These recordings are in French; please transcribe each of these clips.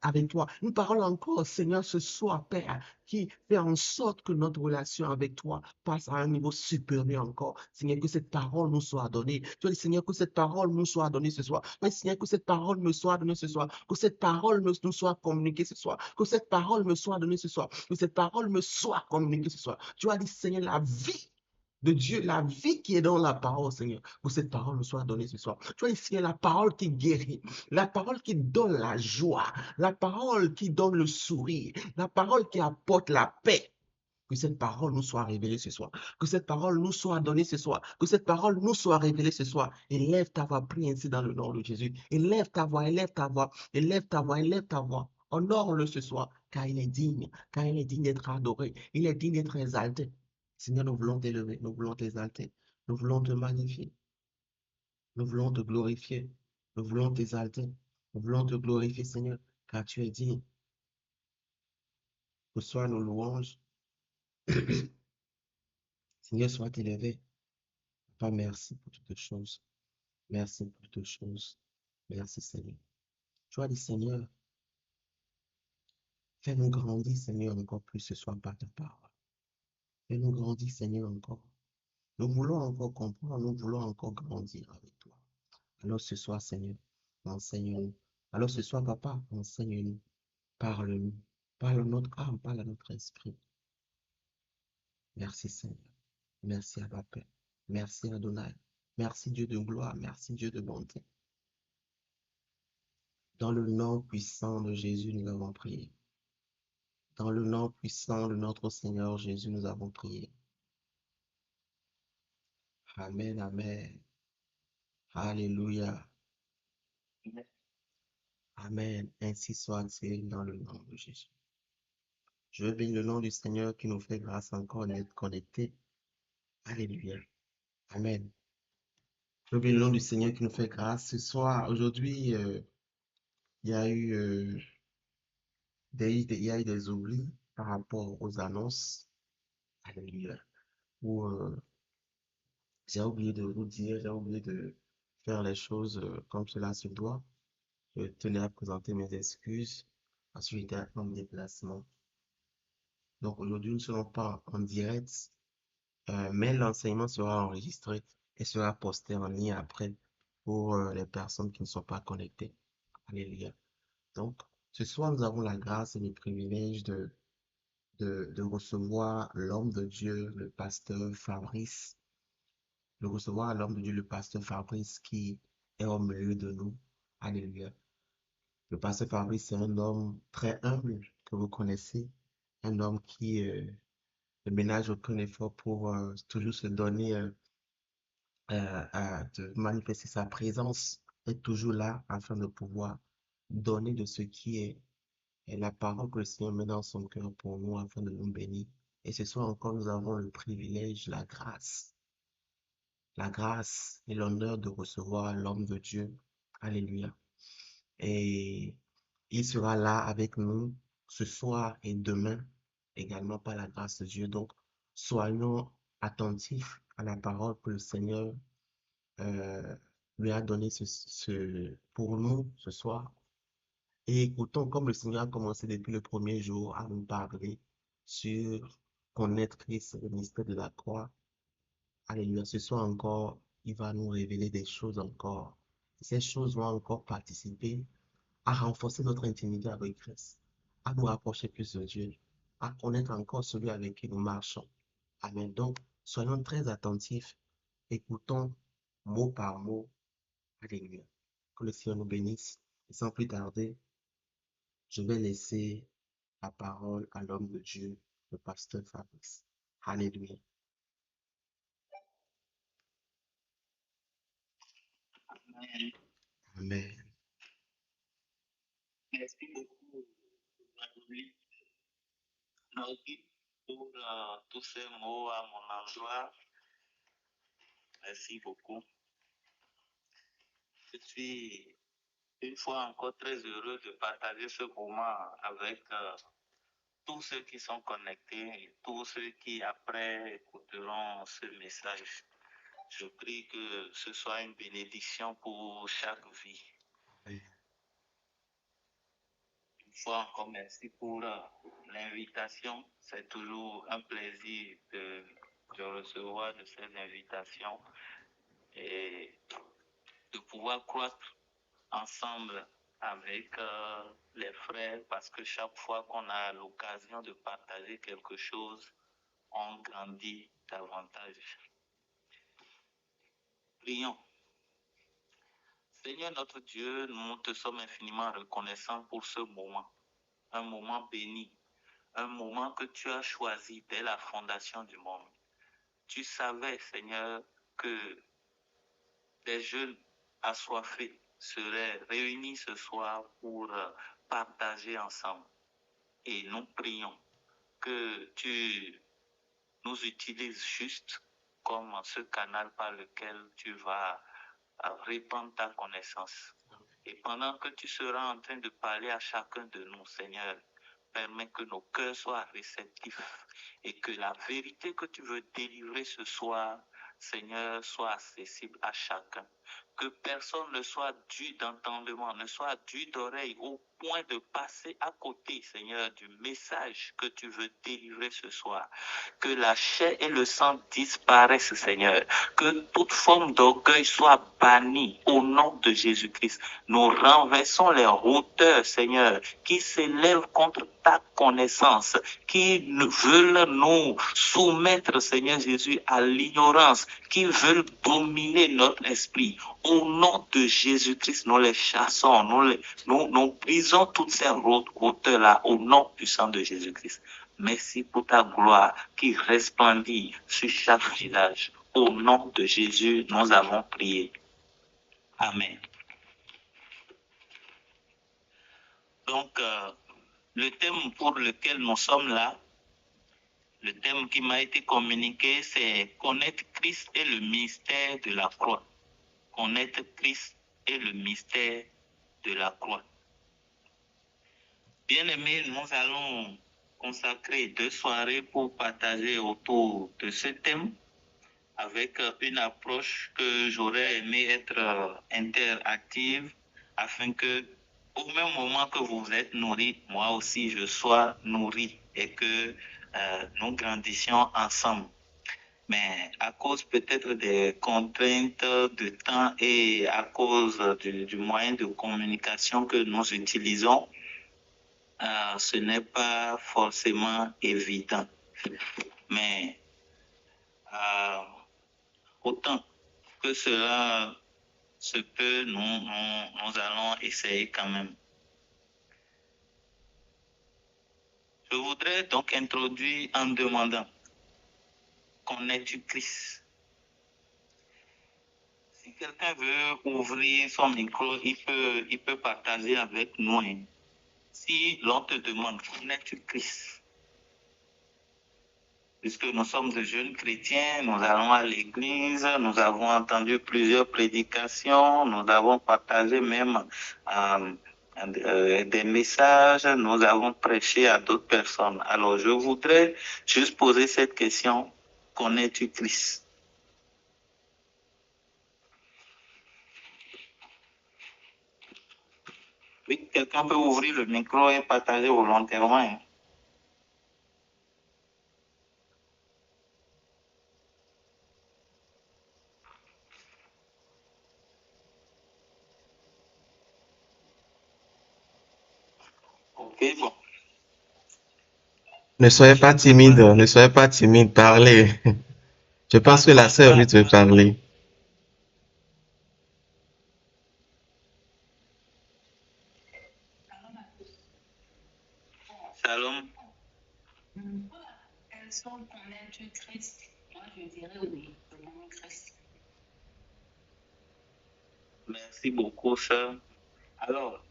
avec toi. Une parole encore, Seigneur, ce soir, Père, qui fait en sorte que notre relation avec toi passe à un niveau supérieur encore. Seigneur, que cette parole nous soit donnée. Tu as dit, Seigneur, que cette parole nous soit donnée ce soir. Mais Seigneur, que cette parole me soit donnée ce soir. Que cette parole nous soit communiquée ce soir. Que cette parole me soit donnée ce soir. Que cette parole me soit communiquée ce soir. Tu as dit, Seigneur, la vie de Dieu, la vie qui est dans la parole, Seigneur, que cette parole nous soit donnée ce soir. Tu vois ici, la parole qui guérit, la parole qui donne la joie, la parole qui donne le sourire, la parole qui apporte la paix. Que cette parole nous soit révélée ce soir. Que cette parole nous soit donnée ce soir. Que cette parole nous soit révélée ce soir. Élève ta voix, prie ainsi dans le nom de Jésus. Élève ta voix, élève ta voix, élève ta voix, élève ta voix. Honore-le ce soir, car il est digne, d'être adoré. Il est digne d'être exalté. Seigneur, nous voulons t'élever, nous voulons t'exalter, nous voulons te magnifier, nous voulons te glorifier, nous voulons t'exalter, nous voulons te glorifier, Seigneur, car tu es digne. Que soient nos louanges. Seigneur, sois élevé. Papa, merci pour toutes choses. Merci pour toutes choses. Merci, Seigneur. Tu as dit, Seigneur, fais-nous grandir, Seigneur, encore plus ce soir par ta parole. Fais-nous grandir, Seigneur, encore. Nous voulons encore comprendre, nous voulons encore grandir avec toi. Alors ce soir, Seigneur, enseigne-nous. Alors ce soir, Papa, enseigne-nous. Parle-nous. Parle à notre âme, parle à notre esprit. Merci, Seigneur. Merci, Abba Père. Merci, Adonai. Merci, Dieu de gloire. Merci, Dieu de bonté. Dans le nom puissant de Jésus, nous avons prié. Dans le nom puissant de notre Seigneur Jésus, nous avons prié. Amen, amen. Alléluia. Amen. Ainsi soit-il dans le nom de Jésus. Je veux bénir le nom du Seigneur qui nous fait grâce encore d'être connectés. Alléluia. Amen. Je veux bénir le nom du Seigneur qui nous fait grâce. Ce soir, aujourd'hui, il y a eu des oublis par rapport aux annonces. Alléluia. Où j'ai oublié de vous dire, j'ai oublié de faire les choses comme cela se doit. Je tenais à présenter mes excuses parce que j'étais en déplacement. Donc aujourd'hui, nous ne serons pas en direct, mais l'enseignement sera enregistré et sera posté en ligne après pour les personnes qui ne sont pas connectées. Alléluia. Donc, ce soir, nous avons la grâce et le privilège de recevoir l'homme de Dieu, le pasteur Fabrice, de recevoir l'homme de Dieu, le pasteur Fabrice qui est au milieu de nous. Alléluia. Le pasteur Fabrice, c'est un homme très humble que vous connaissez, un homme qui ne ménage aucun effort pour toujours se donner, de manifester sa présence, est toujours là afin de pouvoir donner de ce qui est la parole que le Seigneur met dans son cœur pour nous afin de nous bénir. Et ce soir encore, nous avons le privilège, la grâce et l'honneur de recevoir l'homme de Dieu. Alléluia. Et il sera là avec nous ce soir et demain, également par la grâce de Dieu. Donc, soyons attentifs à la parole que le Seigneur euh, lui a donnée pour nous ce soir. Et écoutons comme le Seigneur a commencé depuis le premier jour à nous parler sur connaître Christ, le mystère de la croix. Alléluia. Ce soir encore, il va nous révéler des choses encore. Ces choses vont encore participer à renforcer notre intimité avec Christ, à nous rapprocher plus de Dieu, à connaître encore celui avec qui nous marchons. Amen. Donc, soyons très attentifs, écoutons mot par mot. Alléluia. Que le Seigneur nous bénisse. Et sans plus tarder, je vais laisser la parole à l'homme de Dieu, le pasteur Fabrice. Alléluia. Amen. Amen. Merci beaucoup, Marie, pour tous ces mots à mon endroit. Merci beaucoup. Je suis une fois encore très heureux de partager ce moment avec tous ceux qui sont connectés et tous ceux qui après écouteront ce message. Je prie que ce soit une bénédiction pour chaque vie. Amen. fois encore, merci pour l'invitation. C'est toujours un plaisir de recevoir de ces invitations et de pouvoir croître ensemble avec les frères parce que chaque fois qu'on a l'occasion de partager quelque chose, on grandit davantage. Prions. Seigneur notre Dieu, nous te sommes infiniment reconnaissants pour ce moment, un moment béni, un moment que tu as choisi dès la fondation du monde. Tu savais, Seigneur, que des jeunes assoiffés seraient réunis ce soir pour partager ensemble. Et nous prions que tu nous utilises juste comme ce canal par lequel tu vas répandre ta connaissance. Et pendant que tu seras en train de parler à chacun de nous, Seigneur, permets que nos cœurs soient réceptifs et que la vérité que tu veux délivrer ce soir, Seigneur, soit accessible à chacun. Que personne ne soit dû d'entendement, ne soit dû d'oreille au point de passer à côté, Seigneur, du message que tu veux délivrer ce soir. Que la chair et le sang disparaissent, Seigneur. Que toute forme d'orgueil soit bannie au nom de Jésus-Christ. Nous renversons les hauteurs, Seigneur, qui s'élèvent contre ta connaissance, qui veulent nous soumettre, Seigneur Jésus, à l'ignorance, qui veulent dominer notre esprit. Au nom de Jésus-Christ, nous les chassons, nous brisons toutes ces hauteurs-là au nom du sang de Jésus-Christ. Merci pour ta gloire qui resplendit sur chaque visage. Au nom de Jésus, nous avons prié. Amen. Donc, le thème pour lequel nous sommes là, le thème qui m'a été communiqué, c'est connaître Christ et le mystère de la croix. Connaître Christ et le mystère de la croix. Bien-aimés, nous allons consacrer 2 soirées pour partager autour de ce thème avec une approche que j'aurais aimé être interactive afin que au même moment que vous êtes nourris, moi aussi je sois nourri et que nous grandissions ensemble. Mais à cause peut-être des contraintes de temps et à cause du moyen de communication que nous utilisons, ce n'est pas forcément évident. Mais autant que cela se peut, nous allons essayer quand même. Je voudrais donc introduire en demandant, connais-tu Christ? Si quelqu'un veut ouvrir son micro, il peut partager avec nous. Hein. Si l'on te demande, connais-tu Christ? Puisque nous sommes de jeunes chrétiens, nous allons à l'église, nous avons entendu plusieurs prédications, nous avons partagé même des messages, nous avons prêché à d'autres personnes. Alors, je voudrais juste poser cette question, connais-tu Christ? Oui, quelqu'un peut ouvrir le micro et partager volontairement. Hein. Ok, bon. Ne soyez pas timide, parlez. Je pense que la sœur lui veut parler. Shalom. Est-ce qu'on connaît Christ? Moi, je dirais oui, je connais Christ. Merci beaucoup, sœur. Alors,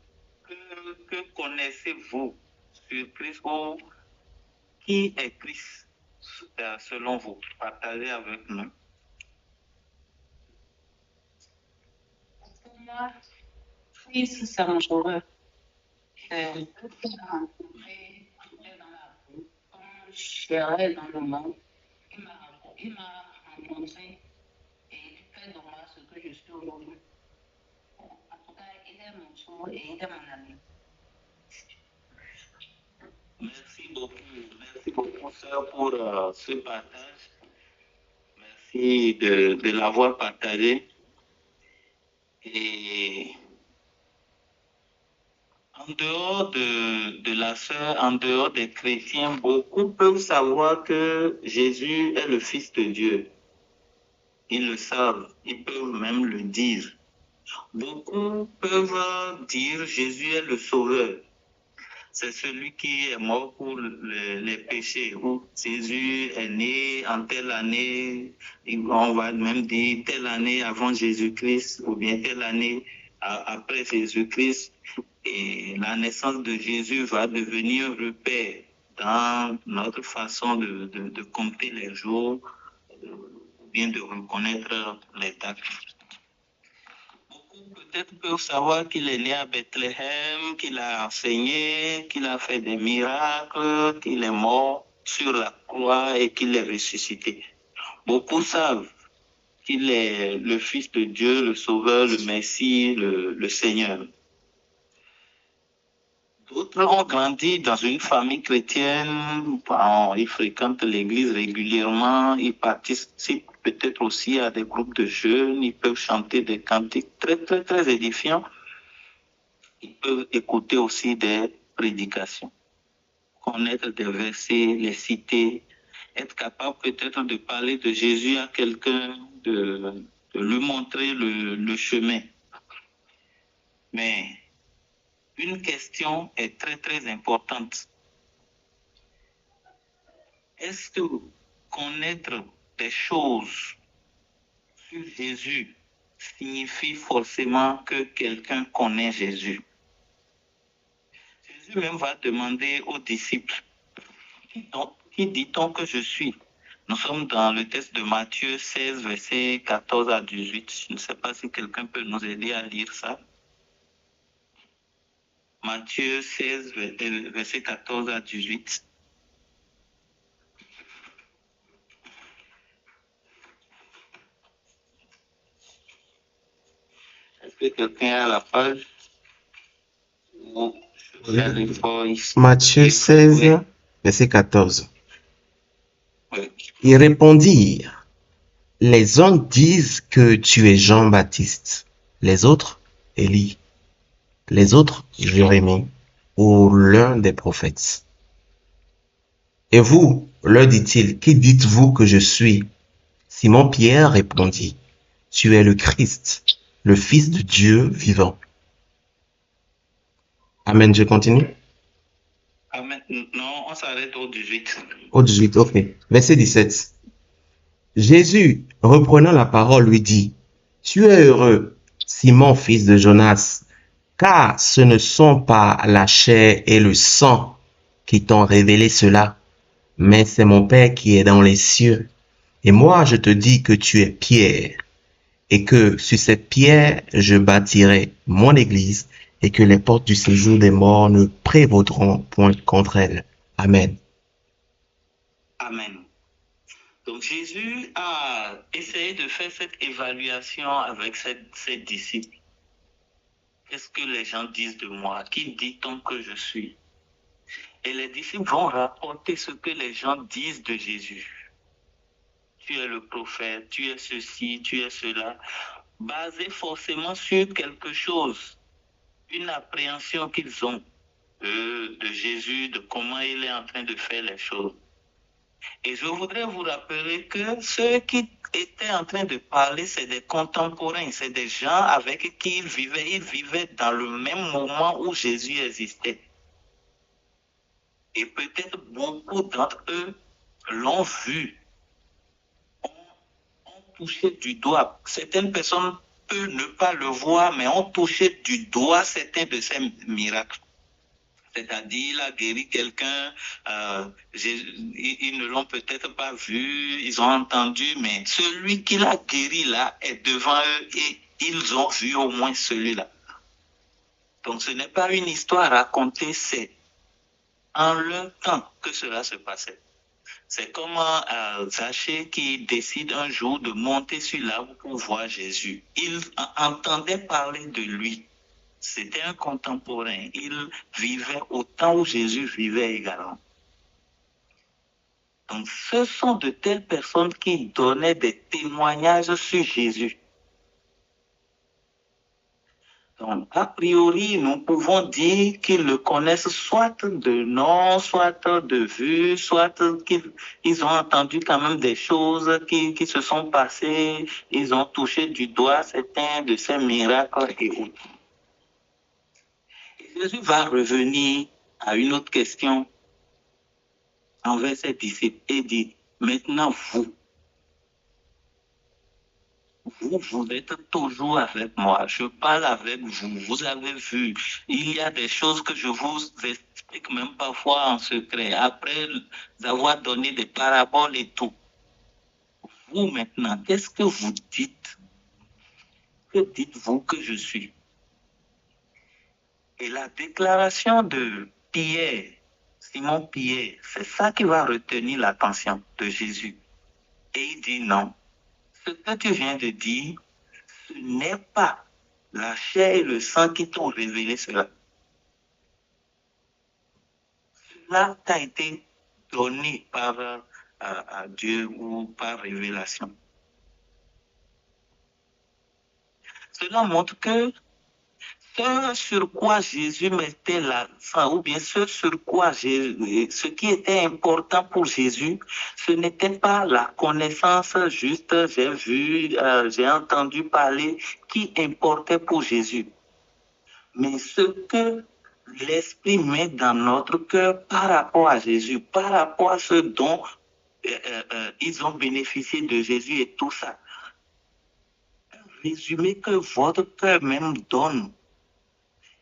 que connaissez-vous sur Christ ou qui est Christ selon vous? Partagez avec nous. Pour moi, Christ, c'est mon sauveur. C'est le que j'ai rencontré dans la rue, quand j'errais dans le monde. Il m'a rencontré et il fait de moi ce que je suis aujourd'hui. En tout cas, il est mon sauveur et il est mon ami. sœur pour ce partage. Merci de l'avoir partagé. Et en dehors de la sœur, en dehors des chrétiens, beaucoup peuvent savoir que Jésus est le Fils de Dieu. Ils le savent, ils peuvent même le dire. Beaucoup peuvent dire Jésus est le Sauveur. C'est celui qui est mort pour les péchés. Ou Jésus est né en telle année, on va même dire telle année avant Jésus-Christ, ou bien telle année après Jésus-Christ. Et la naissance de Jésus va devenir repère dans notre façon de compter les jours, ou bien de reconnaître les dates. Beaucoup peut-être peuvent savoir qu'il est né à Bethléem, qu'il a enseigné, qu'il a fait des miracles, qu'il est mort sur la croix et qu'il est ressuscité. Beaucoup savent qu'il est le Fils de Dieu, le Sauveur, le Messie, le Seigneur. D'autres ont grandi dans une famille chrétienne, ils fréquentent l'église régulièrement, ils participent peut-être aussi à des groupes de jeunes, ils peuvent chanter des cantiques très, très, très édifiants. Ils peuvent écouter aussi des prédications, connaître des versets, les citer, être capable peut-être de parler de Jésus à quelqu'un, de lui montrer le chemin. Mais une question est très, très importante. Est-ce que connaître des choses sur Jésus signifie forcément que quelqu'un connaît Jésus? Jésus même va demander aux disciples, qui dit-on que je suis? Nous sommes dans le texte de Matthieu 16, versets 14 à 18. Je ne sais pas si quelqu'un peut nous aider à lire ça. Matthieu 16, versets 14 à 18. Est-ce que quelqu'un a la page? Matthieu 16, verset 14. Oui. Ils répondirent, les uns disent que tu es Jean-Baptiste, les autres, Élie, les autres, Jérémie, ou l'un des prophètes. Et vous, leur dit-il, qui dites-vous que je suis? Simon-Pierre répondit, tu es le Christ, le Fils de Dieu vivant. Amen, je continue. Amen. Non, on s'arrête au 18. Au 18, ok. Verset 17. Jésus, reprenant la parole, lui dit, tu es heureux, Simon, fils de Jonas, car ce ne sont pas la chair et le sang qui t'ont révélé cela, mais c'est mon Père qui est dans les cieux. Et moi, je te dis que tu es Pierre, et que sur cette pierre, je bâtirai mon église, et que les portes du séjour des morts ne prévaudront point contre elle. Amen. Amen. Donc Jésus a essayé de faire cette évaluation avec ses disciples. Qu'est-ce que les gens disent de moi? Qui dit-on que je suis? Et les disciples vont rapporter ce que les gens disent de Jésus. Tu es le prophète, tu es ceci, tu es cela, basé forcément sur quelque chose, une appréhension qu'ils ont de Jésus, de comment il est en train de faire les choses. Et je voudrais vous rappeler que ceux qui étaient en train de parler, c'est des contemporains, c'est des gens avec qui ils vivaient dans le même moment où Jésus existait. Et peut-être beaucoup d'entre eux l'ont vu, ont touché du doigt. Certaines personnes peuvent ne pas le voir, mais ont touché du doigt certains de ces miracles. C'est-à-dire, il a guéri quelqu'un, ils ne l'ont peut-être pas vu, ils ont entendu, mais celui qui l'a guéri là est devant eux et ils ont vu au moins celui-là. Donc ce n'est pas une histoire racontée, c'est en leur temps que cela se passait. C'est comme Zachée qui décide un jour de monter sur l'arbre pour voir Jésus. Il entendait parler de lui. C'était un contemporain. Il vivait au temps où Jésus vivait également. Donc, ce sont de telles personnes qui donnaient des témoignages sur Jésus. Donc, a priori, nous pouvons dire qu'ils le connaissent soit de nom, soit de vue, soit qu'ils ont entendu quand même des choses qui se sont passées, ils ont touché du doigt certains de ces miracles et autres. Et Jésus va revenir à une autre question envers ses disciples et dit, maintenant vous êtes toujours avec moi. Je parle avec vous. Vous avez vu, il y a des choses que je vous explique même parfois en secret. Après avoir donné des paraboles et tout. Vous maintenant, qu'est-ce que vous dites? Que dites-vous que je suis? Et la déclaration de Pierre, Simon Pierre, c'est ça qui va retenir l'attention de Jésus. Et il dit non. Ce que tu viens de dire, ce n'est pas la chair et le sang qui t'ont révélé cela. Cela t'a été donné par Dieu ou par révélation. Cela montre que ce sur quoi Jésus mettait l'accent, ou bien ce qui était important pour Jésus, ce n'était pas la connaissance juste, j'ai vu, j'ai entendu parler, qui importait pour Jésus. Mais ce que l'Esprit met dans notre cœur par rapport à Jésus, par rapport à ce dont ils ont bénéficié de Jésus et tout ça. Un résumé que votre cœur même donne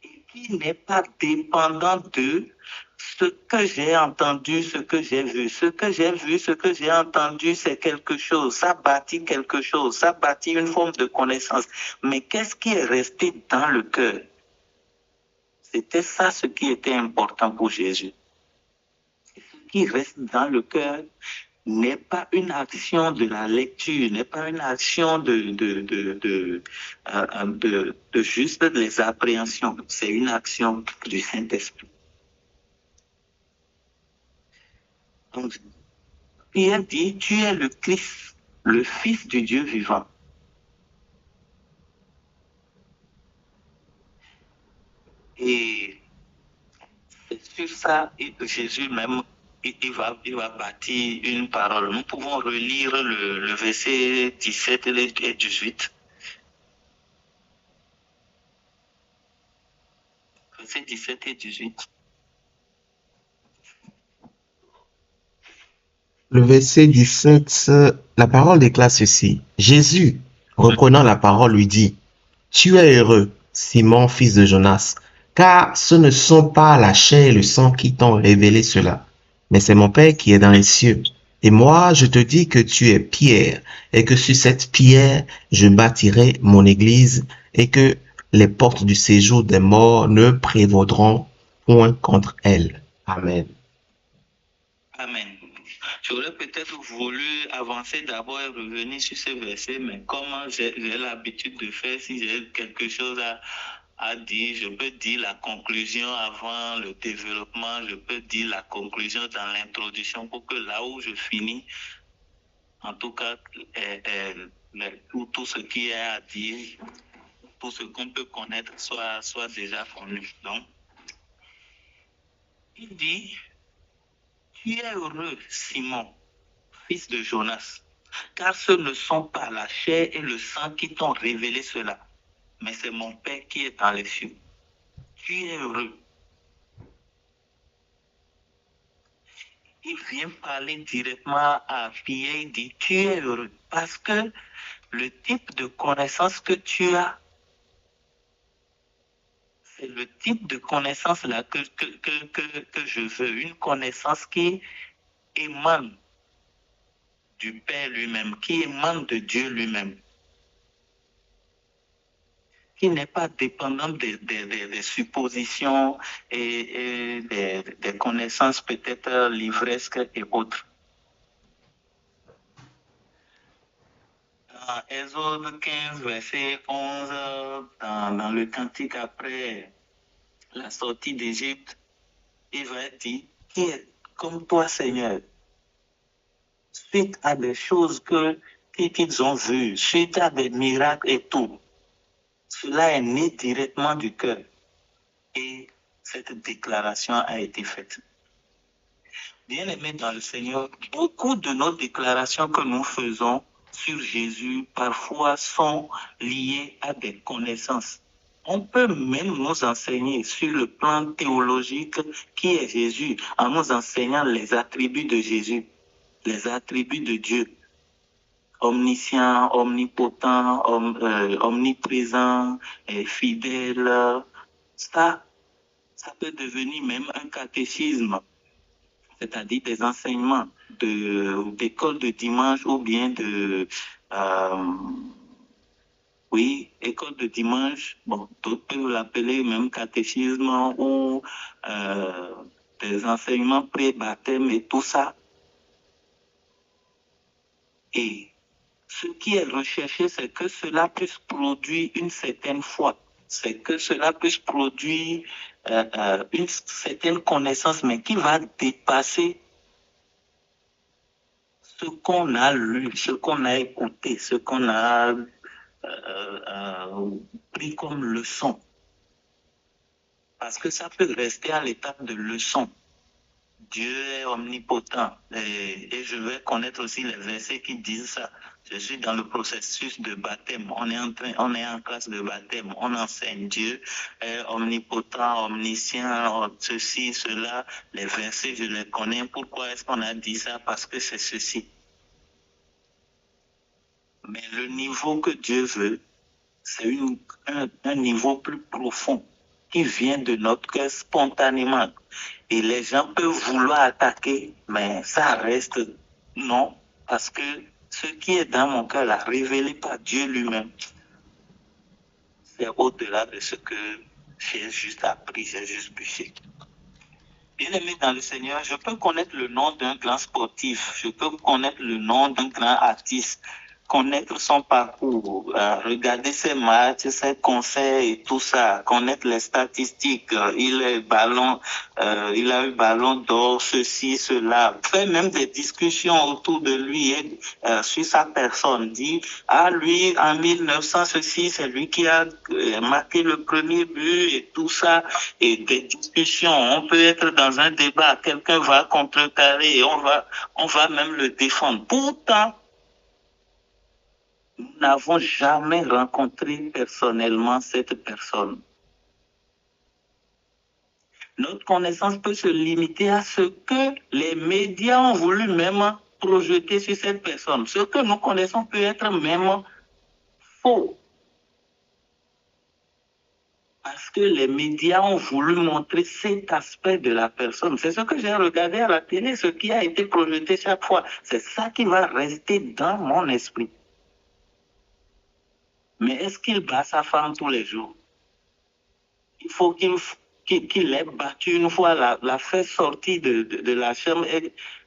et qui n'est pas dépendant de ce que j'ai entendu, ce que j'ai vu. Ce que j'ai vu, ce que j'ai entendu, c'est quelque chose. Ça bâtit quelque chose. Ça bâtit une forme de connaissance. Mais qu'est-ce qui est resté dans le cœur? C'était ça ce qui était important pour Jésus. Ce qui reste dans le cœur n'est pas une action de la lecture, n'est pas une action de juste les appréhensions. C'est une action du Saint-Esprit. Donc, Pierre dit, tu es le Christ, le Fils du Dieu vivant. Et c'est sur ça, Jésus même, il va bâtir une parole. Nous pouvons relire le verset 17 et 18. Verset 17 et 18. Le verset 17, la parole déclare ceci. Jésus, reprenant la parole, lui dit, tu es heureux, Simon, fils de Jonas, car ce ne sont pas la chair et le sang qui t'ont révélé cela, mais c'est mon Père qui est dans les cieux. Et moi, je te dis que tu es Pierre, et que sur cette pierre, je bâtirai mon église, et que les portes du séjour des morts ne prévaudront point contre elle. Amen. Amen. J'aurais peut-être voulu avancer d'abord et revenir sur ce verset, mais comme j'ai l'habitude de faire, si j'ai quelque chose à dire, je peux dire la conclusion avant le développement, je peux dire la conclusion dans l'introduction pour que là où je finis, en tout cas, tout ce qui est à dire, tout ce qu'on peut connaître soit déjà connu. Donc, il dit, tu es heureux, Simon, fils de Jonas, car ce ne sont pas la chair et le sang qui t'ont révélé cela, mais c'est mon Père qui est dans les cieux. Tu es heureux. Il vient parler directement à Pierre, il dit, tu es heureux, parce que le type de connaissance que tu as, c'est le type de connaissance là que je veux, une connaissance qui émane du Père lui-même, qui émane de Dieu lui-même, qui n'est pas dépendante des suppositions et des connaissances peut-être livresques et autres. Dans Exode 15, verset 11, dans le cantique après la sortie d'Égypte, il va dire, qui est comme toi, Seigneur? suite à des choses qu'ils ont vues, suite à des miracles et tout. Cela est né directement du cœur. Et cette déclaration a été faite. Bien-aimés dans le Seigneur, beaucoup de nos déclarations que nous faisons sur Jésus parfois sont liées à des connaissances. On peut même nous enseigner sur le plan théologique qui est Jésus en nous enseignant les attributs de Jésus, les attributs de Dieu. Omniscient, omnipotent, omniprésent, fidèle. Ça peut devenir même un catéchisme, c'est-à-dire des enseignements d'école de dimanche ou bien école de dimanche, bon, d'autres peuvent l'appeler même catéchisme ou des enseignements pré-baptême et tout ça. Et ce qui est recherché, c'est que cela puisse produire une certaine foi, c'est que cela puisse produire une certaine connaissance, mais qui va dépasser ce qu'on a lu, ce qu'on a écouté, ce qu'on a pris comme leçon. Parce que ça peut rester à l'étape de leçon. Dieu est omnipotent. Et je vais connaître aussi les versets qui disent ça. Je suis dans le processus de baptême. On est en classe de baptême. On enseigne Dieu est omnipotent, omniscient, ceci, cela. Les versets, je les connais. Pourquoi est-ce qu'on a dit ça? Parce que c'est ceci. Mais le niveau que Dieu veut, c'est un niveau plus profond qui vient de notre cœur spontanément. Et les gens peuvent vouloir attaquer, mais ça reste non, parce que ce qui est dans mon cœur, là, révélé par Dieu lui-même, c'est au-delà de ce que j'ai juste appris, j'ai juste bûché. Bien-aimé dans le Seigneur, je peux connaître le nom d'un grand sportif, je peux connaître le nom d'un grand artiste, connaître son parcours, regarder ses matchs, ses concerts et tout ça, connaître les statistiques, il a eu ballon d'or, ceci, cela, faire même des discussions autour de lui et sur sa personne, dire, lui, en 1900, ceci, c'est lui qui a marqué le premier but et tout ça, et des discussions, on peut être dans un débat, quelqu'un va contrecarrer et on va même le défendre. Pourtant, nous n'avons jamais rencontré personnellement cette personne. Notre connaissance peut se limiter à ce que les médias ont voulu même projeter sur cette personne. Ce que nous connaissons peut être même faux. Parce que les médias ont voulu montrer cet aspect de la personne. C'est ce que j'ai regardé à la télé, ce qui a été projeté chaque fois. C'est ça qui va rester dans mon esprit. Mais est-ce qu'il bat sa femme tous les jours? Il faut qu'il ait battu une fois, la fait sortir de la chambre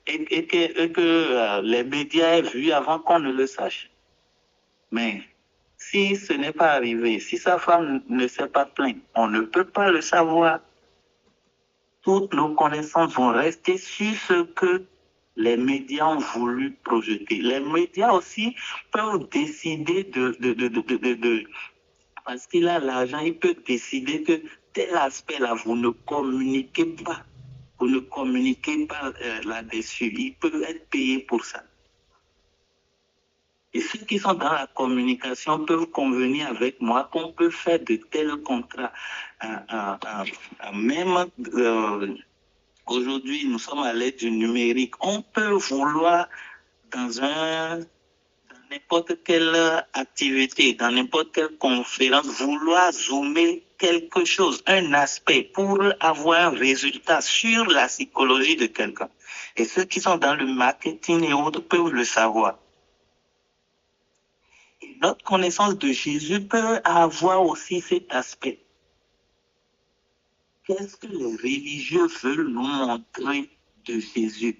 et que les médias aient vu avant qu'on ne le sache. Mais si ce n'est pas arrivé, si sa femme ne s'est pas plainte, on ne peut pas le savoir. Toutes nos connaissances vont rester sur ce que les médias ont voulu projeter. Les médias aussi peuvent décider parce qu'il a l'argent, il peut décider que tel aspect-là, vous ne communiquez pas. Vous ne communiquez pas là-dessus. Il peut être payé pour ça. Et ceux qui sont dans la communication peuvent convenir avec moi qu'on peut faire de tels contrats. Même aujourd'hui, nous sommes à l'aide du numérique. On peut vouloir dans n'importe quelle activité, dans n'importe quelle conférence, vouloir zoomer quelque chose, un aspect, pour avoir un résultat sur la psychologie de quelqu'un. Et ceux qui sont dans le marketing et autres peuvent le savoir. Et notre connaissance de Jésus peut avoir aussi cet aspect. Qu'est-ce que les religieux veulent nous montrer de Jésus?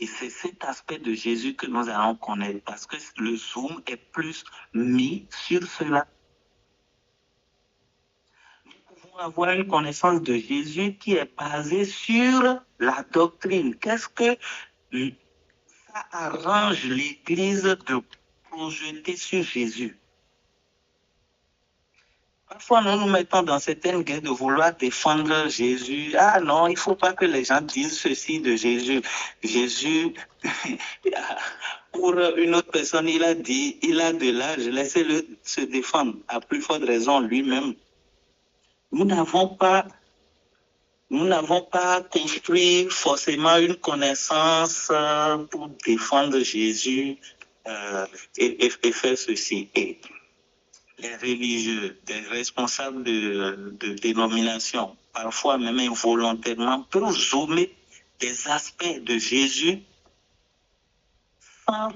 Et c'est cet aspect de Jésus que nous allons connaître parce que le zoom est plus mis sur cela. Nous pouvons avoir une connaissance de Jésus qui est basée sur la doctrine. Qu'est-ce que ça arrange l'Église de projeter sur Jésus. Parfois, nous nous mettons dans certaines guerres de vouloir défendre Jésus. Ah non, il ne faut pas que les gens disent ceci de Jésus. Jésus, pour une autre personne, il a dit, il a de l'âge, laissez-le se défendre. À plus forte raison, lui-même. Nous n'avons pas construit forcément une connaissance pour défendre Jésus et faire ceci. Et les religieux, des responsables de dénomination, parfois même involontairement, peuvent zoomer des aspects de Jésus sans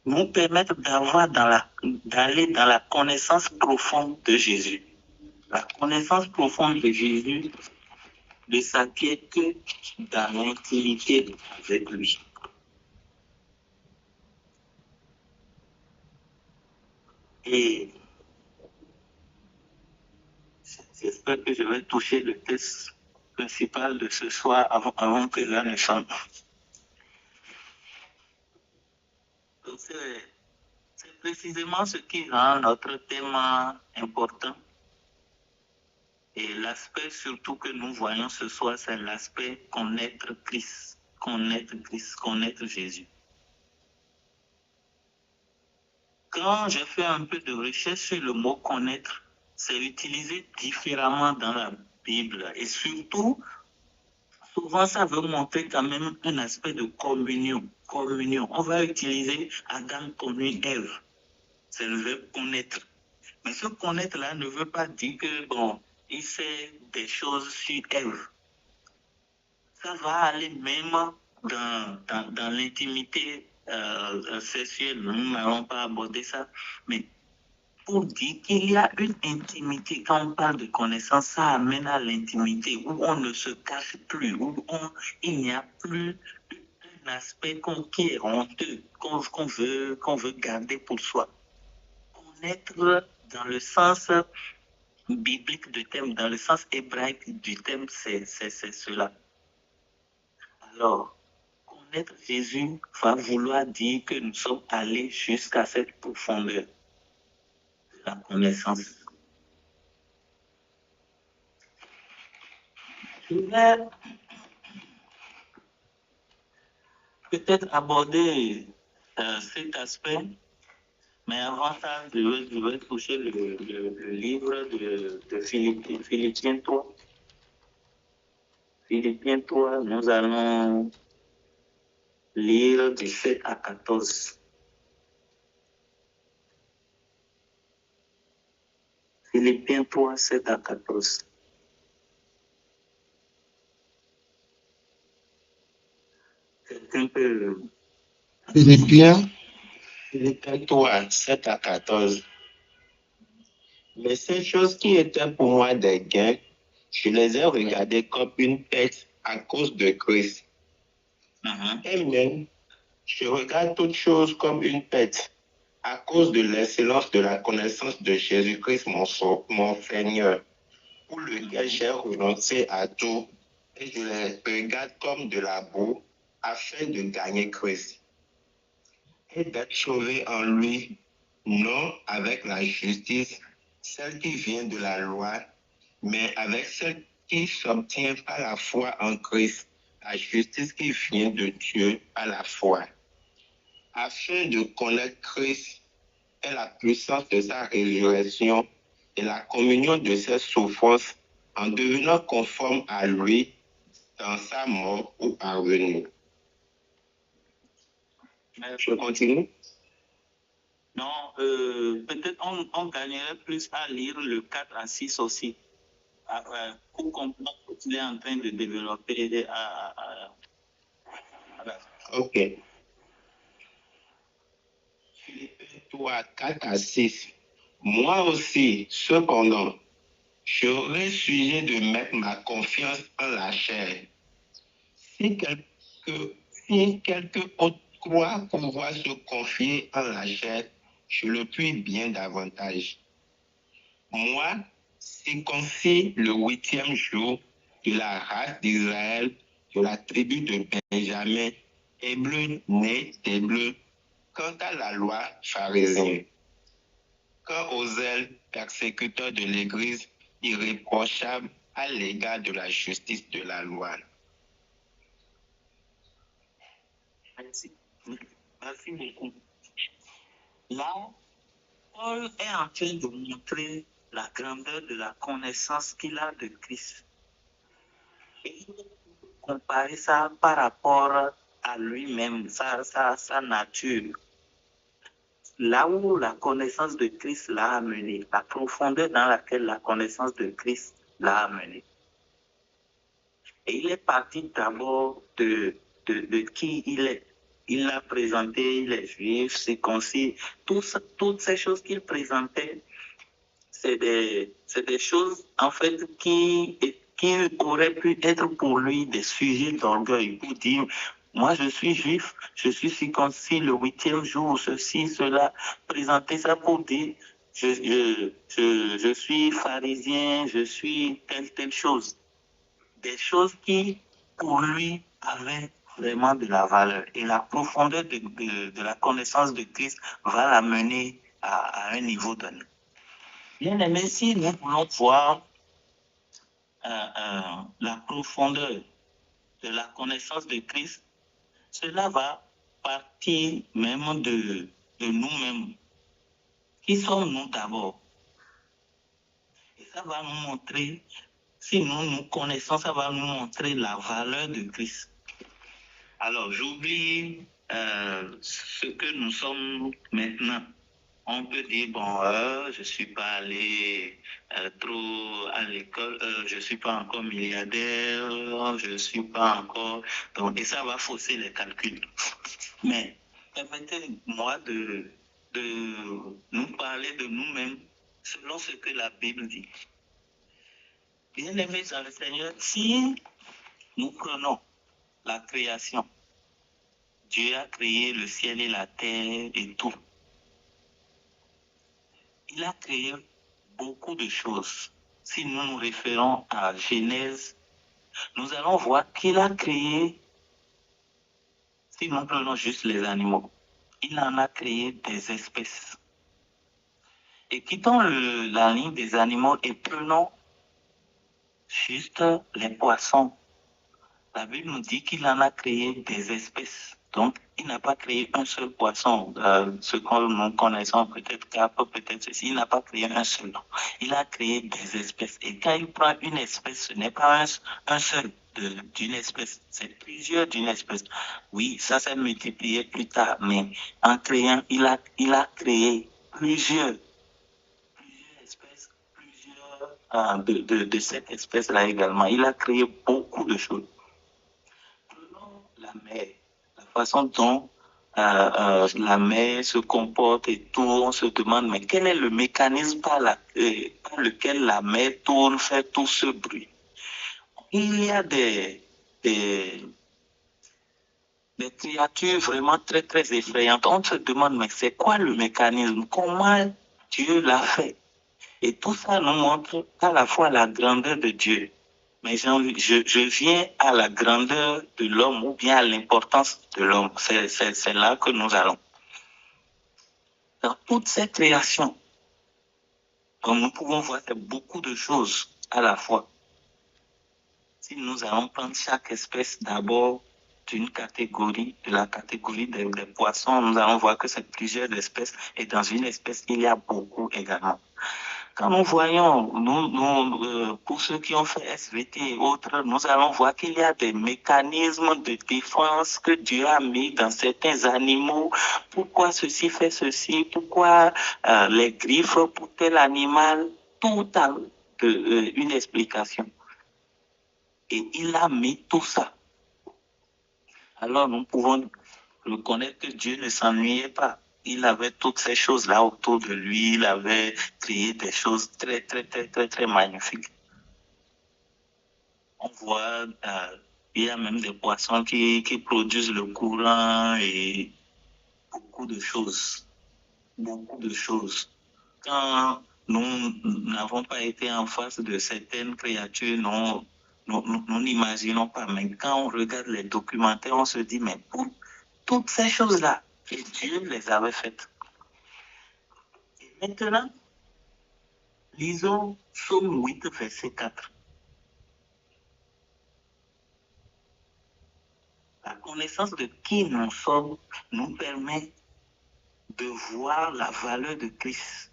nous permettre d'aller dans la connaissance profonde de Jésus. La connaissance profonde de Jésus ne s'acquiert que dans l'intimité avec lui. Et j'espère que je vais toucher le texte principal de ce soir avant que l'heure ne sonne. C'est précisément ce qui rend notre thème important. Et l'aspect surtout que nous voyons ce soir, c'est l'aspect connaître Christ, connaître Jésus. Quand j'ai fait un peu de recherche sur le mot connaître, c'est utilisé différemment dans la Bible. Et surtout, souvent, ça veut montrer quand même un aspect de communion. On va utiliser Adam connu Ève. C'est le verbe connaître. Mais ce connaître-là ne veut pas dire que, il sait des choses sur Ève. Ça va aller même dans l'intimité sexuelle. Nous n'allons pas aborder ça. Mais pour dire qu'il y a une intimité, quand on parle de connaissance, ça amène à l'intimité où on ne se cache plus, il n'y a plus un aspect qui est honteux, qu'on veut garder pour soi. Connaître dans le sens biblique du terme, dans le sens hébraïque du terme, c'est cela. Alors, connaître Jésus va vouloir dire que nous sommes allés jusqu'à cette profondeur de la connaissance. Je vais peut-être aborder cet aspect, mais avant ça, je vais toucher le livre de Philippiens 3. Philippiens 3, nous allons lire du 7 à 14. Philippiens 3, 7 à 14. Quelqu'un peut... Philippiens, Philippiens 3, 7 à 14. Mais ces choses qui étaient pour moi des gains, je les ai regardées comme une perte à cause de Christ. Et même, je regarde toutes choses comme une perte à cause de l'excellence de la connaissance de Jésus-Christ, mon Seigneur, pour lequel j'ai renoncé à tout et je les regarde comme de la boue afin de gagner Christ et d'être sauvé en lui, non avec la justice, celle qui vient de la loi, mais avec celle qui s'obtient par la foi en Christ, la justice qui vient de Dieu par la foi, afin de connaître Christ et la puissance de sa résurrection et la communion de ses souffrances en devenant conforme à lui dans sa mort ou parvenu. Je continue? Non, peut-être on gagnerait plus à lire le 4 à 6 aussi, pour comprendre ce qu'il est en train de développer. Ok. Philippiens 3, 4 à 6. Moi aussi, cependant, j'aurais sujet de mettre ma confiance en la chair. Si quelque autre croit pouvoir se confier en la chair, je le puis bien davantage. Moi, circoncis le 8e jour de la race d'Israël, de la tribu de Benjamin, Hébreux né d'Hébreux. Quant à la loi, pharisien. Quant aux zèles, persécuteurs de l'Église, irréprochables à l'égard de la justice de la loi. Merci. Merci beaucoup. Là, Paul est en train de montrer la grandeur de la connaissance qu'il a de Christ. Et il va comparer ça par rapport à lui-même, sa nature. Là où la connaissance de Christ l'a amené, la profondeur dans laquelle la connaissance de Christ l'a amené. Et il est parti d'abord de qui il est. Il l'a présenté, il est juif, circoncis. Toutes ces choses qu'il présentait, c'est des choses, en fait, qui auraient pu être pour lui des sujets d'orgueil. Pour dire, moi, je suis juif, je suis circoncis le 8e jour, ceci, cela. Présenter ça pour dire, je suis pharisien, je suis telle chose. Des choses qui, pour lui, avaient vraiment de la valeur. Et la profondeur de la connaissance de Christ va l'amener à un niveau donné. Bien aimé, si nous voulons voir la profondeur de la connaissance de Christ, cela va partir même de nous-mêmes. Qui sommes-nous d'abord? Et ça va nous montrer, si nous connaissons, ça va nous montrer la valeur de Christ. Alors, j'oublie ce que nous sommes maintenant. On peut dire, bon, je ne suis pas allé trop à l'école, je ne suis pas encore milliardaire, je ne suis pas encore... Donc, et ça va fausser les calculs. Mais permettez-moi de nous parler de nous-mêmes selon ce que la Bible dit. Bien-aimés dans le Seigneur, si nous prenons la création, Dieu a créé le ciel et la terre et tout. Il a créé beaucoup de choses. Si nous nous référons à Genèse, nous allons voir qu'il a créé, si nous prenons juste les animaux, il en a créé des espèces. Et quittons la ligne des animaux et prenons juste les poissons. La Bible nous dit qu'il en a créé des espèces. Donc, il n'a pas créé un seul poisson. Ce que nous connaissons, peut-être carpe, peut-être ceci, il n'a pas créé un seul. Il a créé des espèces. Et quand il prend une espèce, ce n'est pas un seul d'une espèce, c'est plusieurs d'une espèce. Oui, ça s'est multiplié plus tard, mais en créant, il a créé plusieurs espèces, de cette espèce-là également. Il a créé beaucoup de choses. Prenons la mer, la façon dont la mer se comporte et tout, on se demande, mais quel est le mécanisme par lequel la mer tourne, fait tout ce bruit? Il y a des créatures vraiment très, très effrayantes. On se demande, mais c'est quoi le mécanisme? Comment Dieu l'a fait? Et tout ça nous montre à la fois la grandeur de Dieu. Mais je viens à la grandeur de l'homme ou bien à l'importance de l'homme. C'est là que nous allons. Dans toutes ces créations, comme nous pouvons voir, c'est beaucoup de choses à la fois. Si nous allons prendre chaque espèce d'abord d'une catégorie, de la catégorie des poissons, nous allons voir que c'est plusieurs espèces et dans une espèce, il y a beaucoup également. Quand nous voyons, pour ceux qui ont fait SVT et autres, nous allons voir qu'il y a des mécanismes de défense que Dieu a mis dans certains animaux. Pourquoi ceci fait ceci? Pourquoi les griffes pour tel animal? Tout a une explication. Et il a mis tout ça. Alors nous pouvons reconnaître que Dieu ne s'ennuyait pas. Il avait toutes ces choses-là autour de lui. Il avait créé des choses très, très, très, très, très magnifiques. On voit, il y a même des poissons qui produisent le courant et beaucoup de choses. Beaucoup de choses. Quand nous n'avons pas été en face de certaines créatures, nous n'imaginons pas. Mais quand on regarde les documentaires, on se dit, mais toutes ces choses-là. Et Dieu les avait faites. Et maintenant, lisons Psaume 8, verset 4. La connaissance de qui nous sommes nous permet de voir la valeur de Christ.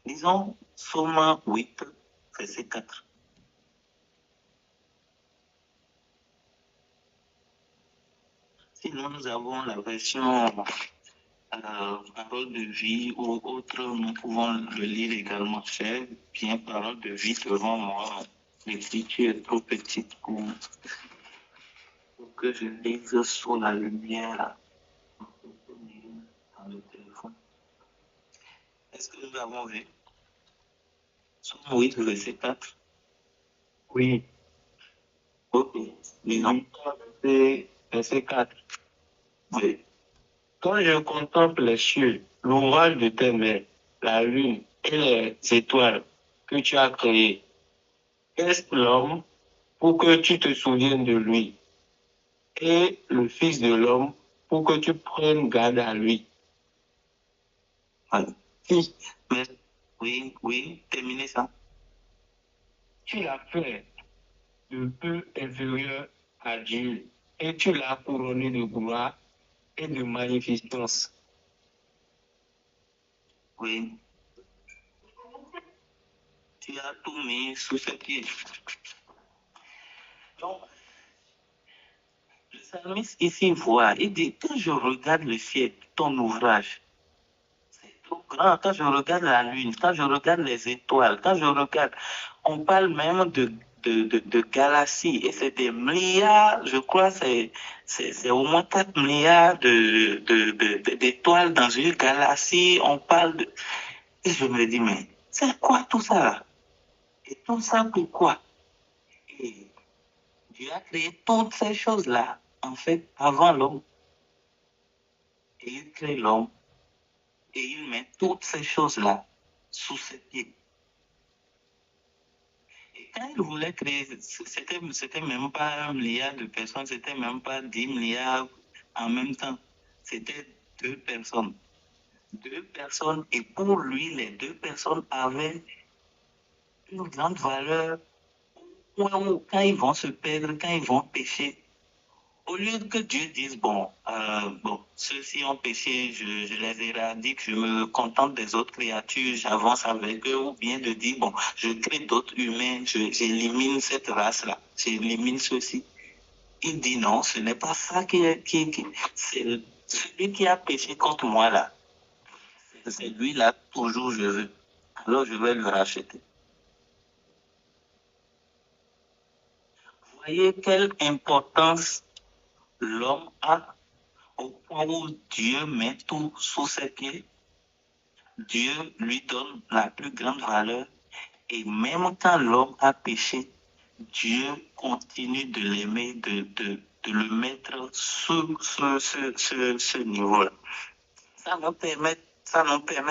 Lisons Psaume 8, verset 4. Sinon, nous avons la version parole de vie ou autre, nous pouvons le lire également. J'ai bien parole de vie devant moi. L'écriture est trop petite pour que je lise sous la lumière dans le téléphone. Est-ce que nous avons vu? Psaume 8, verset 4. Oui, Ok, disons. verset 4. Oui. Quand je contemple les cieux, l'ouvrage de tes mains, la lune et les étoiles que tu as créées, qu'est-ce l'homme pour que tu te souviennes de lui, et le Fils de l'homme pour que tu prennes garde à lui? Oui, mais, oui, terminez ça. Tu l'as fait de peu inférieur à Dieu, et tu l'as couronné de gloire et de magnificence. Oui. Tu as tout mis sous ses pieds. Donc, le psalmiste ici voit, il dit, quand je regarde le ciel, ton ouvrage, c'est trop grand. Quand je regarde la lune, quand je regarde les étoiles, quand je regarde, on parle même de galaxies, et c'est des milliards, je crois, c'est au moins 4 milliards d'étoiles dans une galaxie. On parle de... Et je me dis, mais c'est quoi tout ça? Et tout ça pourquoi? Et Dieu a créé toutes ces choses-là, en fait, avant l'homme. Et il crée l'homme. Et il met toutes ces choses-là sous ses pieds. Et quand il voulait créer, c'était même pas 1 milliard de personnes, c'était même pas 10 milliards en même temps. C'était 2 personnes. 2 personnes, et pour lui, les 2 personnes avaient une grande valeur. Quand ils vont se perdre, quand ils vont pécher, au lieu que Dieu dise, bon, ceux-ci ont péché, je les éradique, je me contente des autres créatures, j'avance avec eux, ou bien de dire, bon, je crée d'autres humains, j'élimine cette race-là, j'élimine ceux-ci. Il dit non, ce n'est pas ça c'est celui qui a péché contre moi là. C'est lui-là, toujours je veux. Alors je vais le racheter. Voyez quelle importance l'homme a au point où Dieu met tout sous ses pieds. Dieu lui donne la plus grande valeur. Et même quand l'homme a péché, Dieu continue de l'aimer, de le mettre sur ce niveau-là. Ça nous permet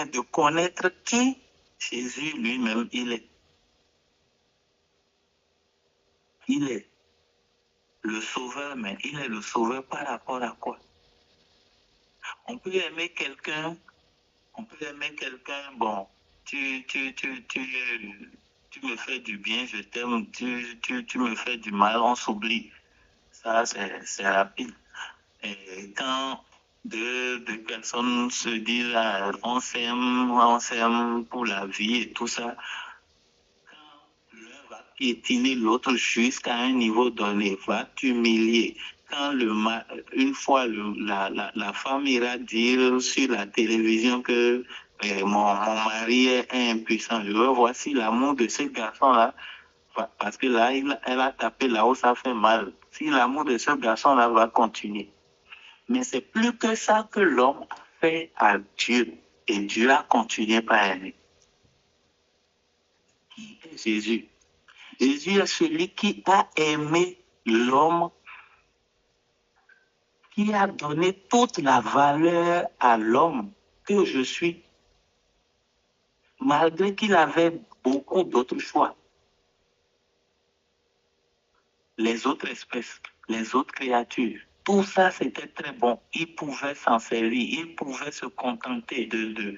de connaître qui Jésus lui-même il est. Il est le sauveur, mais il est le sauveur par rapport à quoi? On peut aimer quelqu'un, bon, tu me fais du bien, je t'aime, tu me fais du mal, on s'oublie. Ça, c'est rapide. Et quand deux personnes se disent, ah, on s'aime pour la vie et tout ça, l'un va piétiner l'autre jusqu'à un niveau donné, va t'humilier. Quand une fois la femme ira dire sur la télévision que mon mari est impuissant, je veux voir si l'amour de ce garçon-là, parce que là, elle a tapé là où ça fait mal, si l'amour de ce garçon-là va continuer. Mais c'est plus que ça que l'homme a fait à Dieu, et Dieu a continué par aimer. Qui est Jésus? Jésus est celui qui a aimé l'homme, qui a donné toute la valeur à l'homme que je suis, malgré qu'il avait beaucoup d'autres choix. Les autres espèces, les autres créatures, tout ça, c'était très bon. Il pouvait s'en servir, il pouvait se contenter de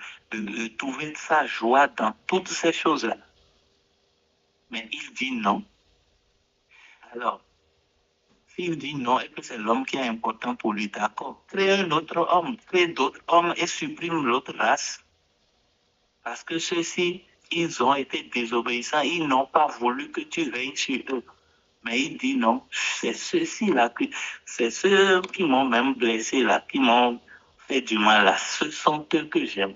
trouver sa joie dans toutes ces choses-là. Mais il dit non. Alors, s'il dit non et que c'est l'homme qui est important pour lui, d'accord, crée un autre homme, crée d'autres hommes et supprime l'autre race. Parce que ceux-ci, ils ont été désobéissants, ils n'ont pas voulu que tu règnes sur eux. Mais il dit non, c'est ceux-ci-là, c'est ceux qui m'ont même blessé là, qui m'ont fait du mal là, ce sont eux que j'aime.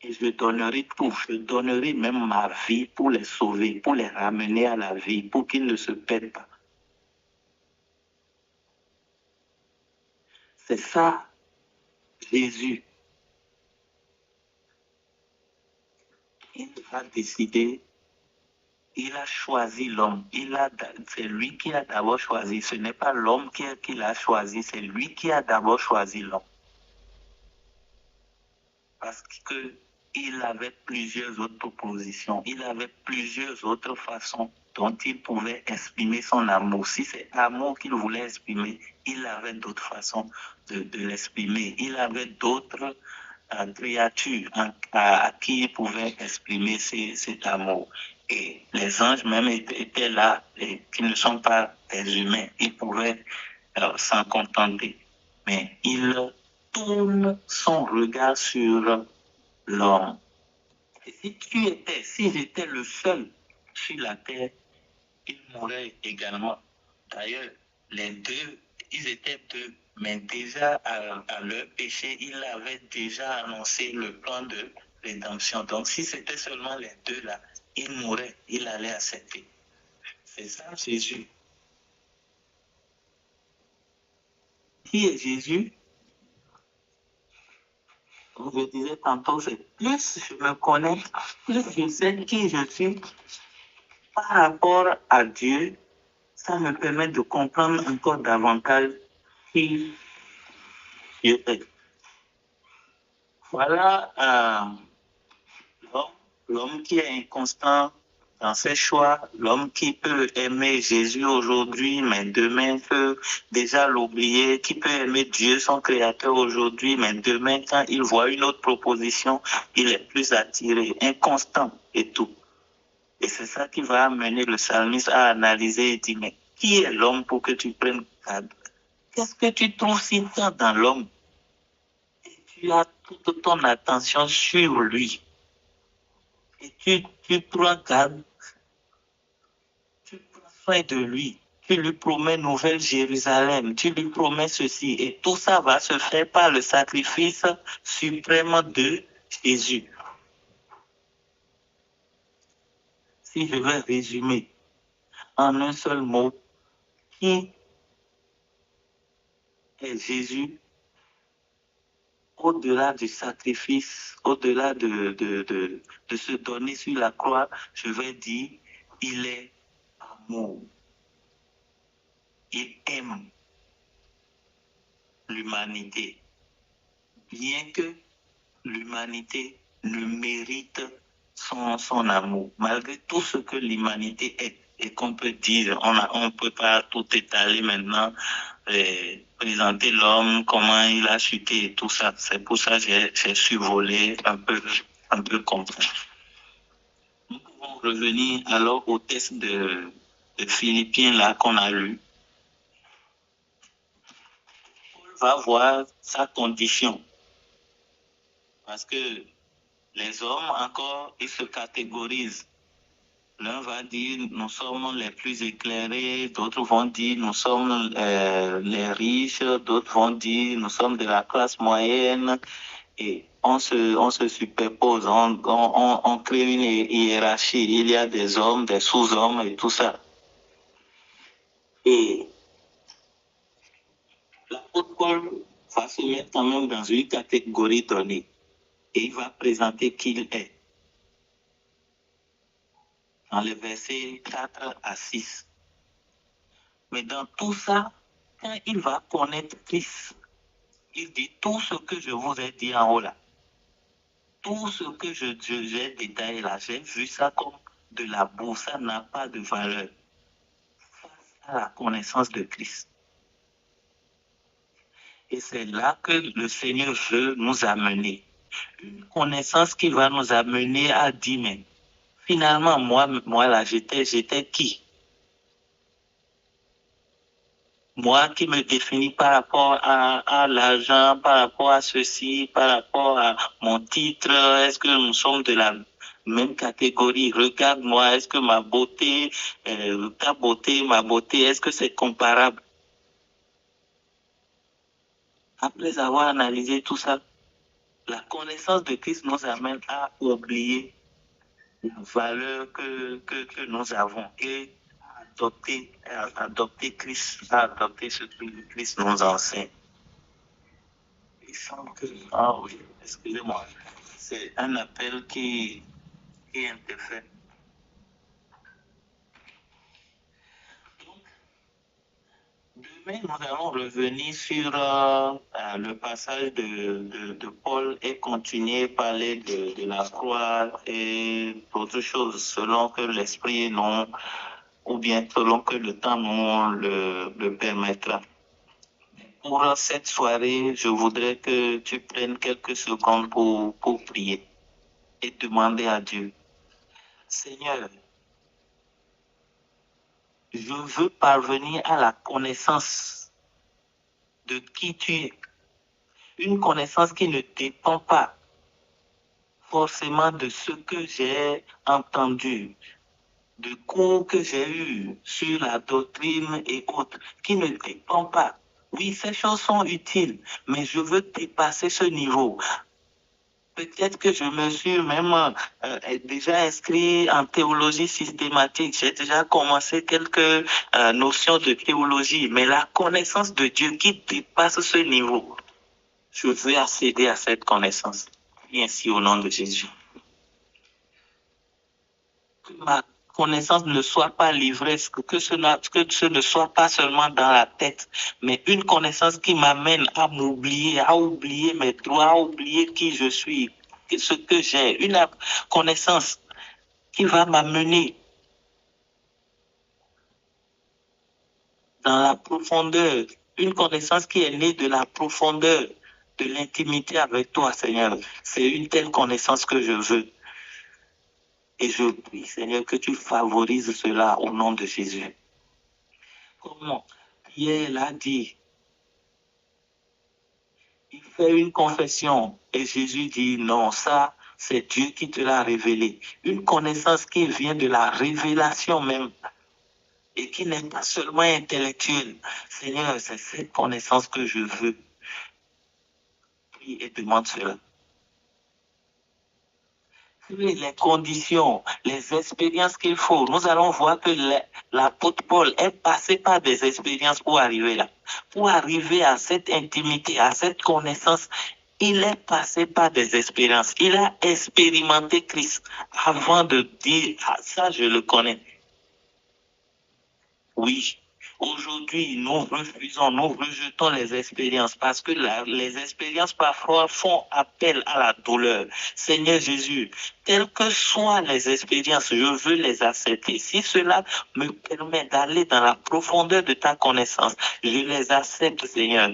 Et je donnerai tout, je donnerai même ma vie pour les sauver, pour les ramener à la vie, pour qu'ils ne se perdent pas. C'est ça, Jésus. Il a décidé, il a choisi l'homme. C'est lui qui a d'abord choisi. Ce n'est pas l'homme qui l'a choisi, c'est lui qui a d'abord choisi l'homme. Parce qu'il avait plusieurs autres propositions, il avait plusieurs autres façons dont il pouvait exprimer son amour. Si c'est amour qu'il voulait exprimer, il avait d'autres façons de l'exprimer. Il avait d'autres créatures à qui il pouvait exprimer cet amour. Et les anges même étaient là, et qui ne sont pas des humains. Ils pouvaient s'en contenter. Mais il tourne son regard sur l'homme. Et si j'étais le seul sur la terre, il mourrait également. D'ailleurs, les deux, ils étaient deux, mais déjà à leur péché, il avait déjà annoncé le plan de rédemption. Donc, si c'était seulement les deux là, il mourrait, il allait accepter. C'est ça Jésus. Qui est Jésus? Comme je disais tantôt, c'est plus je me connais, plus je sais qui je suis par rapport à Dieu, ça me permet de comprendre encore davantage qui Dieu est. Voilà l'homme qui est inconstant dans ses choix, l'homme qui peut aimer Jésus aujourd'hui, mais demain peut déjà l'oublier, qui peut aimer Dieu, son créateur aujourd'hui, mais demain, quand il voit une autre proposition, il est plus attiré, inconstant et tout. Et c'est ça qui va amener le psalmiste à analyser et dire, mais qui est l'homme pour que tu prennes garde? Qu'est-ce que tu trouves si tant dans l'homme? Et tu as toute ton attention sur lui. Et tu prends garde, tu prends soin de lui. Tu lui promets Nouvelle Jérusalem, tu lui promets ceci. Et tout ça va se faire par le sacrifice suprême de Jésus. Si je vais résumer en un seul mot, qui est Jésus au-delà du sacrifice, au-delà de se donner sur la croix, je vais dire, il est amour. Il aime l'humanité, bien que l'humanité ne mérite son amour, malgré tout ce que l'humanité est. Et qu'on peut dire, on ne peut pas tout étaler maintenant, présenter l'homme, comment il a chuté et tout ça. C'est pour ça que j'ai survolé un peu comme ça. Nous pouvons revenir alors au texte de Philippiens là qu'on a lu. Paul va voir sa condition. Parce que les hommes encore, ils se catégorisent. L'un va dire, nous sommes les plus éclairés, d'autres vont dire, nous sommes les riches, d'autres vont dire, nous sommes de la classe moyenne, et on se superpose, on crée une hiérarchie, il y a des hommes, des sous-hommes et tout ça. Et l'apôtre Paul va se mettre quand même dans une catégorie donnée, et il va présenter qui il est. Dans les versets 4 à 6. Mais dans tout ça, quand il va connaître Christ, il dit tout ce que je vous ai dit en haut là, tout ce que j'ai détaillé là, j'ai vu ça comme de la boue, ça n'a pas de valeur face à la connaissance de Christ. Et c'est là que le Seigneur veut nous amener. Une connaissance qui va nous amener à dire, mais finalement, moi là, j'étais qui? Moi qui me définis par rapport à l'argent, par rapport à ceci, par rapport à mon titre, est-ce que nous sommes de la même catégorie? Regarde-moi, est-ce que ma beauté, ta beauté, ma beauté, est-ce que c'est comparable? Après avoir analysé tout ça, la connaissance de Christ nous amène à oublier la valeur que nous avons et à adopter Christ, à adopter ce que le Christ nous enseigne. Il semble que, ah oui, excusez-moi, c'est un appel qui interfère. Demain, nous allons revenir sur le passage de Paul et continuer à parler de la croix et d'autres choses selon que l'esprit non, ou bien selon que le temps nous le permettra. Pour cette soirée, je voudrais que tu prennes quelques secondes pour prier et demander à Dieu, Seigneur, je veux parvenir à la connaissance de qui tu es. Une connaissance qui ne dépend pas forcément de ce que j'ai entendu, de cours que j'ai eu sur la doctrine et autres, qui ne dépend pas. Oui, ces choses sont utiles, mais je veux dépasser ce niveau. Peut-être que je me suis même déjà inscrit en théologie systématique. J'ai déjà commencé quelques notions de théologie, mais la connaissance de Dieu qui dépasse ce niveau, je veux accéder à cette connaissance. Et ainsi au nom de Jésus. Que ma connaissance ne soit pas livrée, que ce ne soit pas seulement dans la tête, mais une connaissance qui m'amène à m'oublier, à oublier mes droits, à oublier qui je suis, ce que j'ai. Une connaissance qui va m'amener dans la profondeur, une connaissance qui est née de la profondeur de l'intimité avec toi, Seigneur. C'est une telle connaissance que je veux. Et je prie, Seigneur, que tu favorises cela au nom de Jésus. Comment Pierre l'a dit. Il fait une confession et Jésus dit non, ça, c'est Dieu qui te l'a révélé. Une connaissance qui vient de la révélation même et qui n'est pas seulement intellectuelle. Seigneur, c'est cette connaissance que je veux. Prie et demande cela. Les conditions, les expériences qu'il faut. Nous allons voir que l'apôtre Paul est passé par des expériences pour arriver là. Pour arriver à cette intimité, à cette connaissance, il est passé par des expériences. Il a expérimenté Christ avant de dire, ah, ça je le connais. Oui. Aujourd'hui, nous refusons, nous rejetons les expériences parce que les expériences parfois font appel à la douleur. Seigneur Jésus, quelles que soient les expériences, je veux les accepter. Si cela me permet d'aller dans la profondeur de ta connaissance, je les accepte, Seigneur.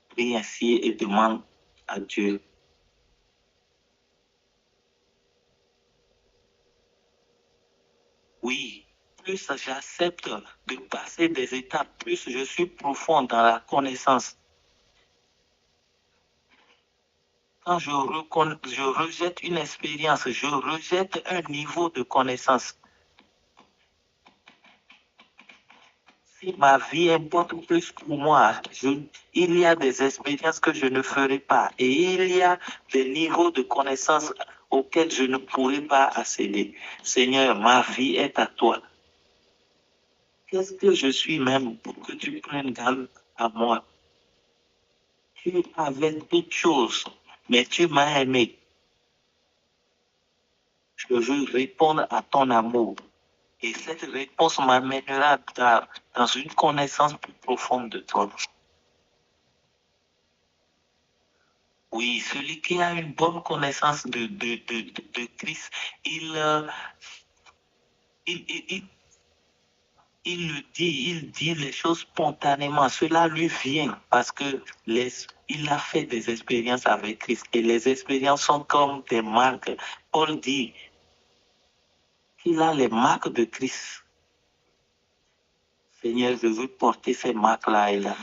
Prie ainsi et demande à Dieu. Oui. Plus j'accepte de passer des étapes, plus je suis profond dans la connaissance. Quand je rejette une expérience, je rejette un niveau de connaissance. Si ma vie importe plus pour moi, il y a des expériences que je ne ferai pas et il y a des niveaux de connaissance auxquels je ne pourrai pas accéder. Seigneur, ma vie est à toi. Qu'est-ce que je suis même pour que tu prennes garde à moi? Tu avais toutes choses, mais tu m'as aimé. Je veux répondre à ton amour. Et cette réponse m'amènera dans une connaissance plus profonde de toi. Oui, celui qui a une bonne connaissance de Christ, il il dit les choses spontanément. Cela lui vient parce que il a fait des expériences avec Christ et les expériences sont comme des marques. Paul dit qu'il a les marques de Christ. Seigneur, je veux porter ces marques-là et là.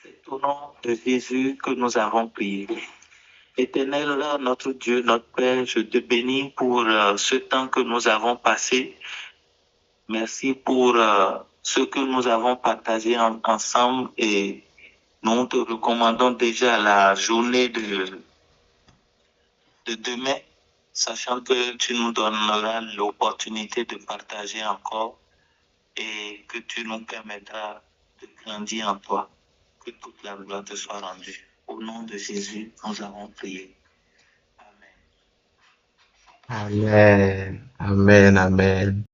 C'est au nom de Jésus que nous avons prié. Éternel, notre Dieu, notre Père, je te bénis pour ce temps que nous avons passé. Merci pour ce que nous avons partagé ensemble et nous te recommandons déjà la journée de demain, sachant que tu nous donneras l'opportunité de partager encore et que tu nous permettras de grandir en toi. Que toute la gloire te soit rendue. Au nom de Jésus, nous avons prié. Amen. Amen. Amen. Amen.